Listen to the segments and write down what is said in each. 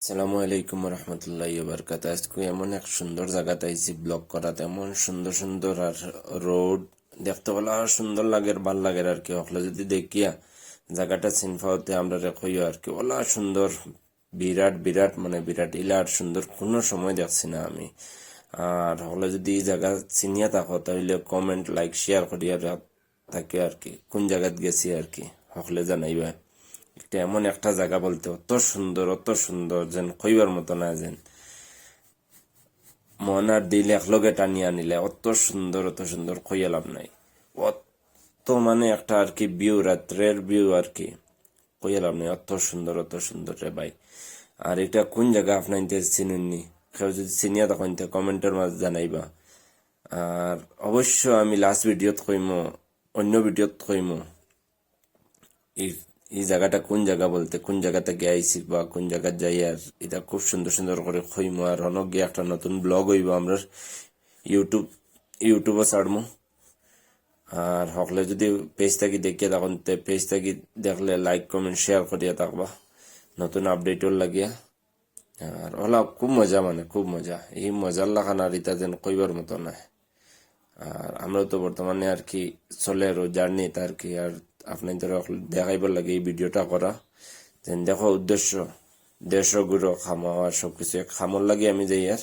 আসসালামু আলাইকুম রহমতুল্লাহ বারকাত। আজকে এমন এক সুন্দর জায়গাতে আইছি ব্লগ করাতে। এমন সুন্দর সুন্দর আর রোড দেখতে বলা সুন্দর লাগে, ভাল লাগে আর কি। হলে যদি দেখিয়া জায়গাটা চিনফাওতে আমরা রেখইও আর কি। ওলা সুন্দর, বিরাট বিরাট মানে বিরাট ইলা আর সুন্দর কোনো সময় দেখছি না আমি। আর হলে যদি এই জায়গা চিনিয়া থাকো তাহলে কমেন্ট, লাইক, শেয়ার করিয়া থাকে আর কি। কোন জায়গাত গেছি আর কি হলে জানাইবা। এটা এমন একটা জায়গা বলতে অত সুন্দর যেন কইবার মতো না, যেন মন আর দিল একলগে টানিয়ে আনিলে অত সুন্দর কইয়া লাভ নাই। অত মানে একটা আর কি ভিউ, রাত্রের ভিউ আর কি কইয়া লাভ নাই। অত সুন্দর রে ভাই। আর এটা কোন জায়গা আপনার চিনুননি? কেউ যদি চিনিয়া তখন কমেন্টের মাঝে জানাইবা। আর অবশ্য আমি লাস্ট ভিডিওত কইমো, অন্য ভিডিওত কইমো এই এই জায়গাটা কোন জায়গা বলতে, কোন জায়গা থেকে আইছি বা কোন জায়গা যাই। আর এটা খুব সুন্দর সুন্দর করে খইমো। আর অনেক গিয়ে একটা নতুন ব্লগ হইব আমরা ইউটিউবে ছাড়মু। আর হকলে যদি পেজ থাকি দেখিয়া তখন পেজ থাকি দেখলে লাইক, কমেন্ট, শেয়ার করিয়া থাকবা নতুন আপডেটর লাগিয়া। আর ওলা খুব মজা, মানে খুব মজা। এই মজার লাগান আর ইতা যেন কইবার মতো না। আর আমরা তো বর্তমানে আর কি চলে আর জার্নিতে আর কি। আর আপনাদের দেখাইবার লাগে এই ভিডিওটা করা, যেন দেখো উদ্দেশ্য দেশ গুলো খামাওয়া সবকিছু খামর লাগে আমি যাই। আর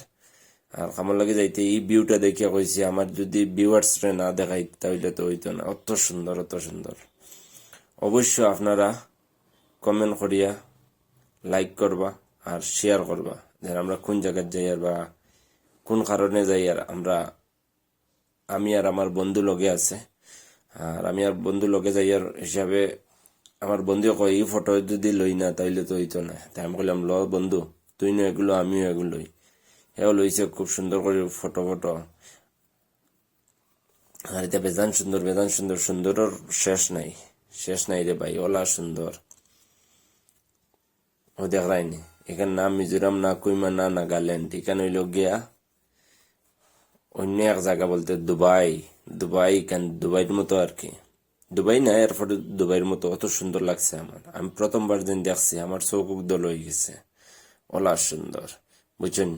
খামর লাগে যাইতে এই ভিউটা দেখিয়া কইছি আমার যদি ভিউয়ার্স রে না দেখাই তাহলে তো হইতো না। অত সুন্দর। অবশ্য আপনারা কমেন্ট করিয়া লাইক করবা আর শেয়ার করবা যে আমরা কোন জায়গায় যাই আর বা কোন কারণে যাই। আর আমি আর আমার বন্ধু লগে আছে। আর আমি আর বন্ধু লগে যাইয়ার হিসাবে আমার বন্ধু কয় এই ফটো যদি লই না তাইলে তো হইতো না। তাই আমি কইলাম ল বন্ধু, তুই না এগুলো আমিও এগুলো লই। হেও লইছে খুব সুন্দর করে ফটো ফটো। আর এটা বেজান সুন্দর, সুন্দরের শেষ নাই রে ভাই। ওলা সুন্দর। ও দেখায়নি এখানে না মিজোরাম, না কুইমা, না নাগাল্যান্ড। এখানে হইল গিয়া অন্য এক জায়গা বলতে দুবাইয়ের মতো আর কি। দুবাই না, এরপরে দুবাইয়ের মতো। অত সুন্দর লাগছে আমার। আমি প্রথমবার দিন দেখছি, আমার চোখ দল হয়ে গেছে। ওলা সুন্দর, বুঝছেন।